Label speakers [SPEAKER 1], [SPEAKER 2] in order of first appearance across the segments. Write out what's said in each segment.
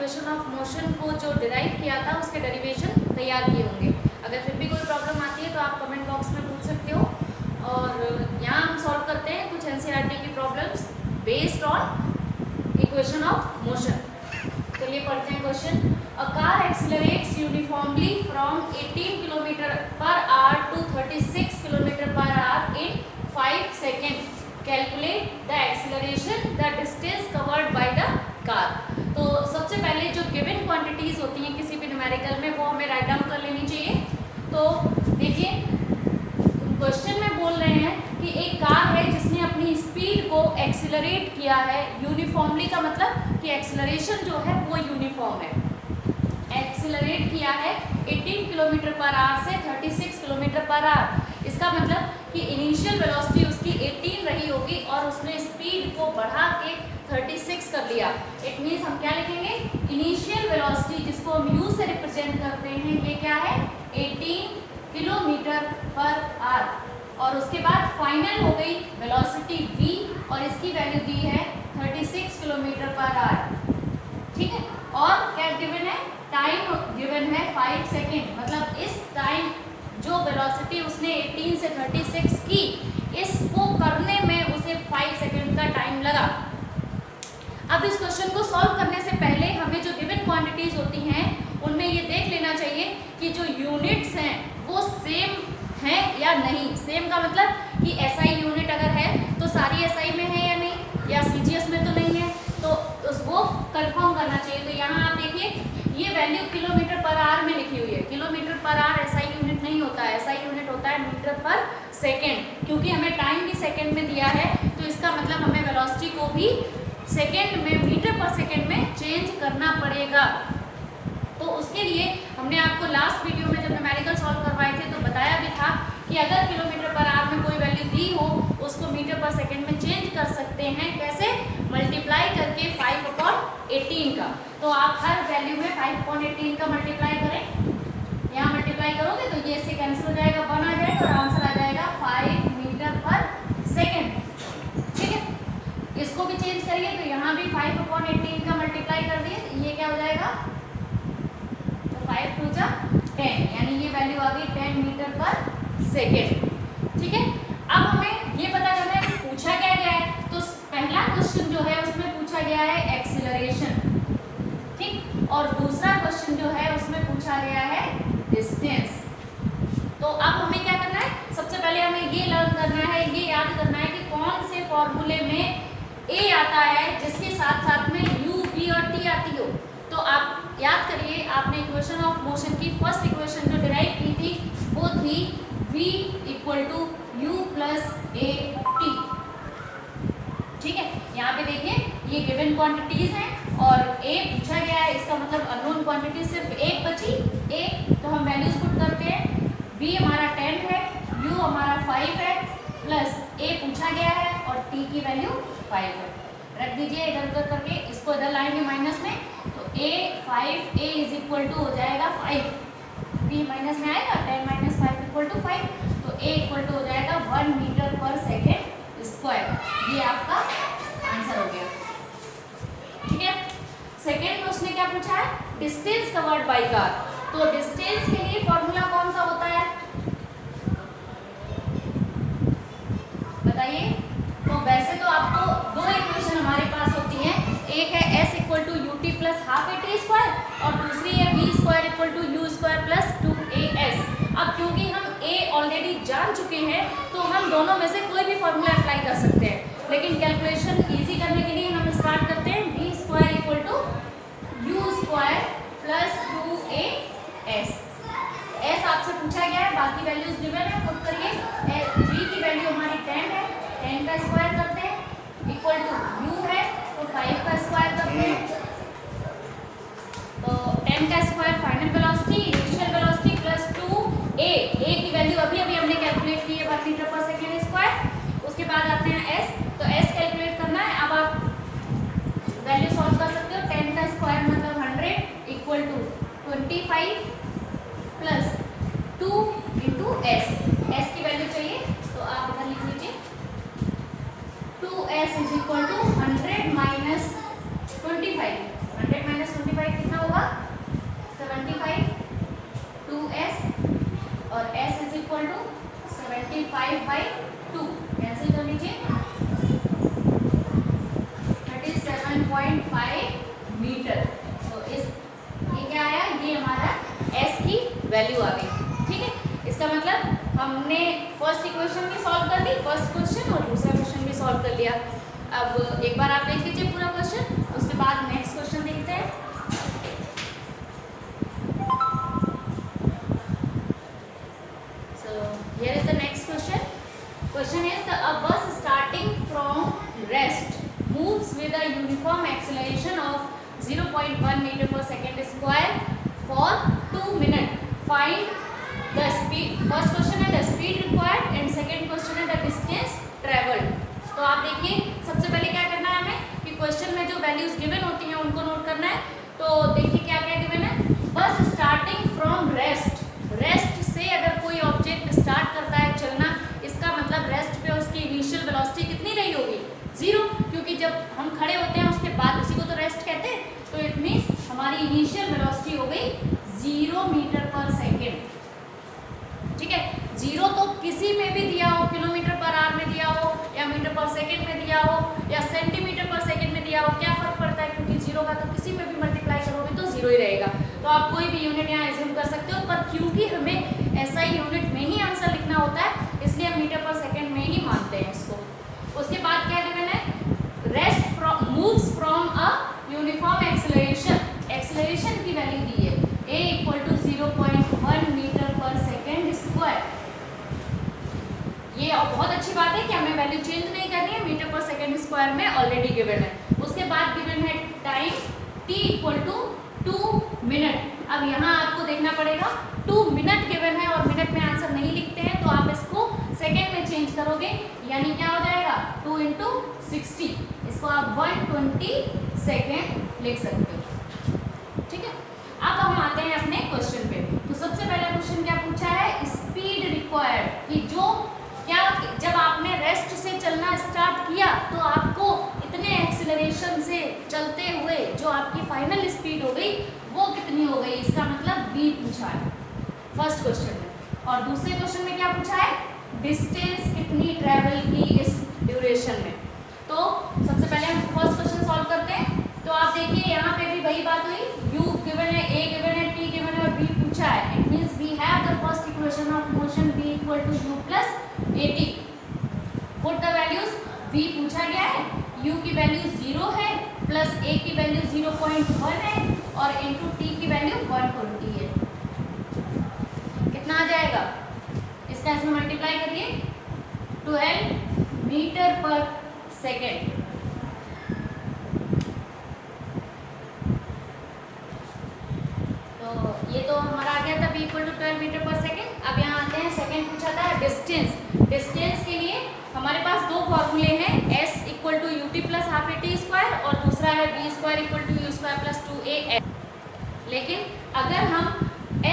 [SPEAKER 1] Equation of motion को जो derive किया था उसके डेरिवेशन तैयार किए होंगे। अगर फिर भी कोई प्रॉब्लम आती है तो आप कमेंट बॉक्स में पूछ सकते हो। और यहाँ हम सॉल्व करते हैं कुछ एनसीईआरटी की problems based on equation of motion. चलिए पढ़ते हैं question. A car accelerates uniformly from 18 kilometre per hour to 36 kilometre per hour in 5 second. Calculate the acceleration the distance covered by the car. तो सबसे पहले जो given quantities होती हैं किसी भी न्यूमेरिकल में वो हमें राइट डाउन कर लेनी चाहिए। तो देखिए क्वेश्चन में बोल रहे हैं कि एक कार है जिसने अपनी स्पीड को एक्सीलरेट किया है यूनिफॉर्मली, का मतलब कि एक्सीलरेशन जो है वो यूनिफॉर्म है। एक्सीलरेट किया है 18 किलोमीटर पर आवर से 36 किलोमीटर पर आवर। इसका मतलब कि इनिशियल वेलोसिटी उसकी 18 रही होगी और उसने स्पीड को बढ़ा के 36 कर लिया। इट मीन्स हम क्या लिखेंगे, इनिशियल वेलोसिटी जिसको हम यू से रिप्रेजेंट करते हैं ये क्या है 18 किलोमीटर पर आवर। और उसके बाद फाइनल हो गई वेलोसिटी v और इसकी वैल्यू दी है 36 किलोमीटर पर आवर। ठीक है, और क्या गिवन है, टाइम गिवन है 5 सेकेंड। मतलब इस टाइम जो वेलोसिटी उसने 18 से 36 की, इसको करने में उसे 5 सेकेंड का टाइम लगा। अब इस क्वेश्चन को सॉल्व करने से पहले हमें जो गिवन क्वांटिटीज होती हैं उनमें ये देख लेना चाहिए कि जो यूनिट्स हैं वो सेम हैं या नहीं। सेम का मतलब कि एसआई यूनिट अगर है तो सारी एसआई में है या नहीं, या सीजीएस में तो नहीं है, तो उसको कंफर्म करना चाहिए। तो यहाँ आप देखिए ये वैल्यू किलोमीटर पर आवर में लिखी हुई है। Kilometre per our SI unit नहीं होता है, एसआई यूनिट होता है मीटर पर सेकेंड। क्योंकि हमें टाइम भी सेकेंड में दिया है तो इसका मतलब हमें वेलोसिटी को भी सेकेंड में, मीटर पर सेकेंड में चेंज करना पड़ेगा। तो उसके लिए हमने आपको लास्ट वीडियो में जब न्यूमेरिकल सॉल्व करवाए थे तो बताया भी था कि अगर किलोमीटर पर आवर में कोई वैल्यू दी हो उसको मीटर पर सेकेंड में चेंज कर सकते हैं। कैसे, मल्टीप्लाई करके 5/18 का। तो आप हर वैल्यू में 5/18 का मल्टीप्लाई करें। यहाँ मल्टीप्लाई करोगे तो ये इससे कैंसिल हो जाएगा, 1 आ जाएगा और आंसर आ जाएगा 5 मीटर पर सेकेंड। ठीक है, इसको भी चेंज करिए तो यहाँ भी 5/18 का मल्टीप्लाई कर दिए तो ये क्या हो जाएगा, 5 2 जा 10, यानी ये वैल्यू आ गई 10 मीटर पर सेकेंड। ठीक है, अब हमें ये पता करना है कि पूछा क्या गया है। तो पहला क्वेश्चन जो है उसमें पूछा गया है एक्सीलरेशन, ठीक, और दूसरा क्वेश्चन जो है उसमें पूछा गया है डिस्टेंस। तो अब हमें क्या करना है, सबसे पहले हमें ये लर्न करना है, ये याद करना है कि कौन से फॉर्मूले में ए आता है जिसके साथ साथ में यू, वी और टी आती हो। तो आप याद करिए, आपने इक्वेशन ऑफ मोशन की फर्स्ट इक्वेशन जो डिराइव की थी वो थी v = u + a t। ठीक है, यहाँ पे देखिए ये गिवन क्वांटिटीज हैं और a पूछा गया है, इसका मतलब अननोन क्वांटिटी सिर्फ एक बची, a। तो हम वैल्यूज पुट करते हैं, v हमारा 10 है, u हमारा 5 है, प्लस a पूछा गया है और t की वैल्यू 5 है। रख दीजिए इधर उधर करके, इसको इधर लाएंगे माइनस में तो a 5 हो जाएगा 5, b माइनस में आएगा 10 - 5 = 5, तो a हो जाएगा 1 मीटर पर सेकेंड स्क्वायर। ये आपका आंसर हो गया। ठीक है, सेकेंड क्वेश्चन क्या पूछा है, डिस्टेंस कवर्ड बाय कार। तो डिस्टेंस के लिए फॉर्मूला कौन सा होता है बताइए। तो वैसे तो आपको दो इक्वेशन हमारे पास होती हैं, एक है s = ut + ½ at² और दूसरी है v² = u² + 2as। अब क्योंकि हम a ऑलरेडी जान चुके हैं तो हम दोनों में से कोई भी फॉर्मूला अप्लाई कर सकते हैं, लेकिन कैलकुलेशन इजी करने के लिए हम स्टार्ट करते हैं v² = u² + 2as। s आपसे पूछा गया है, बाकी वैल्यूज गिवन है, पुट करिए। v की वैल्यू हमारी 10 है, 10 का स्क्वायर करते हैं, इक्वल टू u है तो 5 का स्क्वायर करते हैं। तो 10 का square final velocity, initial velocity plus 2a, a की वैल्यू अभी हमने कैलकुलेट की है 1 मीटर पर सेकेंड स्क्वायर। उसके बाद आते हैं s, तो s कैलकुलेट करना है। अब आप वैल्यू सॉल्व कर सकते हो, 10 का स्क्वायर मतलब 100 equal to 25 plus 2 into s। s की वैल्यू चाहिए तो आप इधर लिख लीजिए, 2s = 100 - 25। 100 - 25 0.5 मीटर। तो ये क्या आया, ये हमारा s की वैल्यू आ गई। ठीक है, इसका मतलब हमने फर्स्ट इक्वेशन भी सॉल्व कर ली, फर्स्ट क्वेश्चन, और दूसरा क्वेश्चन भी सॉल्व कर लिया। अब एक बार आप देख लीजिए पूरा क्वेश्चन, उसके बाद नेक्स्ट क्वेश्चन देखते हैं। So here is the next question. Question is a bus starting from rest moves with a uniform acceleration of 0.1 meter per second square for 2 minutes. Find the speed. First question है the speed required and second question है the distance traveled. तो आप देखिए सबसे पहले क्या करना है हमें कि क्वेश्चन में जो वैल्यूज गिवन होती हैं उनको नोट करना है। तो देखिए क्या क्या गिवन है, बस स्टार्टिंग फ्रॉम रेस्ट, रेस्ट से अगर कोई ऑब्जेक्ट स्टार्ट करता है चलना, इसका मतलब रेस्ट पे उसकी इनिशियल वेलोसिटी कितनी रही होगी, 0, क्योंकि जब हम खड़े होते हैं उसके बाद उसी को तो रेस्ट कहते हैं। तो इट मीन्स हमारी इनिशियल वेलोसिटी हो गई 0 मीटर पर सेकेंड। ठीक है, 0 तो किसी में भी दिया हो, किलोमीटर पर आवर में दिया हो या मीटर पर सेकेंड में दिया हो या सेंटीमीटर पर सेकेंड में दिया हो, क्या फर्क पड़ता है, क्योंकि 0 का तो किसी में भी मल्टीप्लाई करोगे तो 0 ही रहेगा। तो आप कोई भी यूनिट यहाँ एज्यूम कर सकते हो, पर क्योंकि हमें ऐसा ही यूनिट में ही आंसर लिखना होता है इसलिए हम मीटर पर सेकेंड में ही मानते हैं इसको। उसके बाद क्या गिवन है, rest moves from a uniform acceleration, acceleration की वैल्यू दी है a = 0.1 मीटर पर सेकेंड स्क्वायर। ये बहुत अच्छी बात है कि हमें वैल्यू चेंज नहीं करनी है, मीटर पर सेकेंड स्क्वायर में ऑलरेडी गिवन है। उसके बाद गिवन है टाइम t = 2 मिनट। अब यहाँ आपको देखना पड़ेगा 2 मिनट गिवन है और मिनट में आंसर नहीं लिखते हैं तो आप इसको सेकेंड में चेंज करोगे, यानी क्या हो जाएगा 2 × 60, इसको आप 120 सेकेंड लिख सकते हो। ठीक है, अब हम आते हैं अपने क्वेश्चन पे। तो सबसे पहला क्वेश्चन क्या पूछा है, स्पीड रिक्वायर्ड, कि जो क्या जब आपने रेस्ट से चलना स्टार्ट किया तो आपको इतने एक्सीलरेशन से चलते हुए जो आपकी फाइनल स्पीड हो गई वो कितनी हो गई, इसका मतलब v पूछा है फर्स्ट क्वेश्चन में। और दूसरे क्वेश्चन में क्या पूछा है, डिस्टेंस कितनी ट्रेवल की इस ड्यूरेशन में। तो सबसे पहले हम फर्स्ट क्वेश्चन सॉल्व करते हैं। तो आप देखिए यहाँ पे भी वही बात हुई, u गिवन है, a गिवन है, t गिवन है और v पूछा है। It means we have the first equation of motion v = u + at। Put the values, v पूछा गया है, u की वैल्यू 0 है प्लस a की वैल्यू 0.1 है और इनटू t की वैल्यू 120 है। कितना आ जाएगा, इसका इसमें मल्टीप्लाई करिए, 12 मीटर पर सेकेंड। ये तो हमारा आ गया था v = 12 मीटर पर सेकेंड। अब यहाँ आते हैं, सेकेंड पूछा था डिस्टेंस। डिस्टेंस के लिए हमारे पास दो फॉर्मूले हैं, s = ut + ½ at² और दूसरा है v² = u² + 2a। लेकिन अगर हम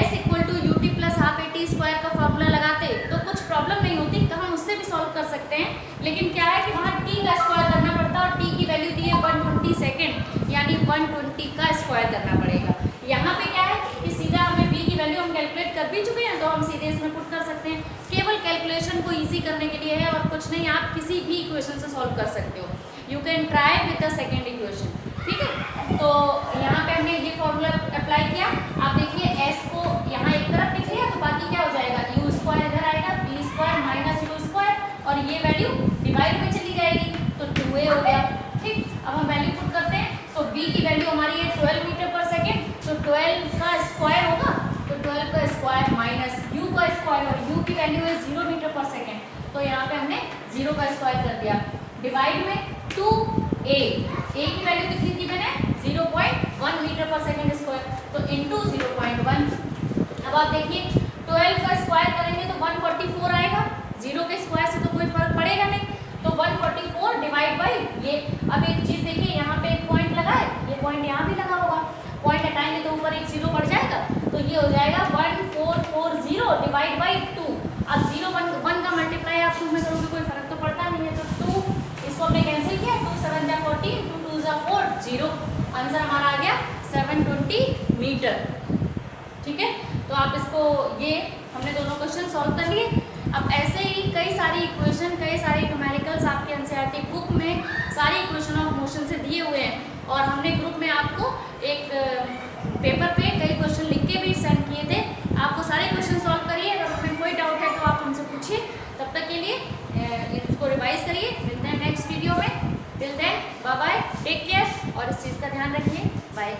[SPEAKER 1] s = ut + ½ at² का फॉर्मूला लगाते तो कुछ प्रॉब्लम नहीं होती, तो हम उससे भी सॉल्व कर सकते हैं। लेकिन क्या है कि वहाँ t का स्क्वायर करना पड़ता है और t की वैल्यू दी है 120 सेकेंड, यानी 120 का स्क्वायर करना पड़ेगा। यहाँ पे क्या है कि सीधा हमें v की वैल्यू हम कैलकुलेट कर भी चुके हैं तो हम सीधे इसमें पुट कर सकते हैं। केवल कैलकुलेशन को इजी करने के लिए है और कुछ नहीं, आप किसी भी इक्वेशन से सॉल्व कर सकते हो। You can try with the second equation. ठीक है, तो यहाँ पे हमने ये फॉर्मूला अप्लाई किया। आप देखिए s को यहाँ एक तरफ लिख लिया तो बाकी क्या हो जाएगा, u² इधर आएगा, v² - u² और ये वैल्यू डिवाइड में चली जाएगी तो 2a हो गया। ठीक, अब हम वैल्यू पुट करते हैं। तो v की वैल्यू हमारी है 12 मीटर पर सेकेंड, तो 12 का स्क्वायर होगा, तो 12 का स्क्वायर माइनस u का स्क्वायर, और u की वैल्यू है 0 मीटर पर सेकेंड, तो यहाँ पे हमने 0 का स्क्वायर कर दिया। डिवाइड में 2a, a की वैल्यू कितनी गिवन है 0.1 मीटर पर सेकेंड स्क्वायर, तो इंटू 0.1। अब आप देखिए 12 का स्क्वायर करेंगे तो 144 आएगा, 0 के स्क्वायर से तो कोई फर्क पड़ेगा नहीं, तो 144 डिवाइड बाई ये। अब एक चीज देखिए, यहाँ पे एक पॉइंट लगा है, ये पॉइंट यहाँ भी लगा होगा, पॉइंट हटाएंगे तो ऊपर एक 0 बढ़ जाएगा, तो ये हो जाएगा 1440 डिवाइड बाई 2। अब 0 1 का मल्टीप्लाई आप 2 में करोगे कोई फर्क तो पड़ता नहीं है, तो 2 इसको हमने कैंसिल किया, 2 7 जा 14, 2 2 जा 4, 0। आंसर हमारा आ गया 720 मीटर। ठीक है, तो आप इसको, ये हमने दोनों क्वेश्चन सॉल्व कर लिए। अब ऐसे ही कई सारी इक्वेशन, कई सारे न्यूमेरिकल्स आपके एनसीईआरटी बुक में सारे इक्वेशन ऑफ मोशन से दिए हुए हैं, और हमने ग्रुप में आपको एक पेपर पे कई क्वेश्चन लिख के भी सेंड किए थे। आपको सारे क्वेश्चन सॉल्व करिए, अगर उसमें कोई डाउट है तो आप हमसे पूछिए। तब तक के लिए इसको रिवाइज करिए। मिलते हैं नेक्स्ट वीडियो में। Till then bye bye, take care और इस चीज़ का ध्यान रखिए। बाय।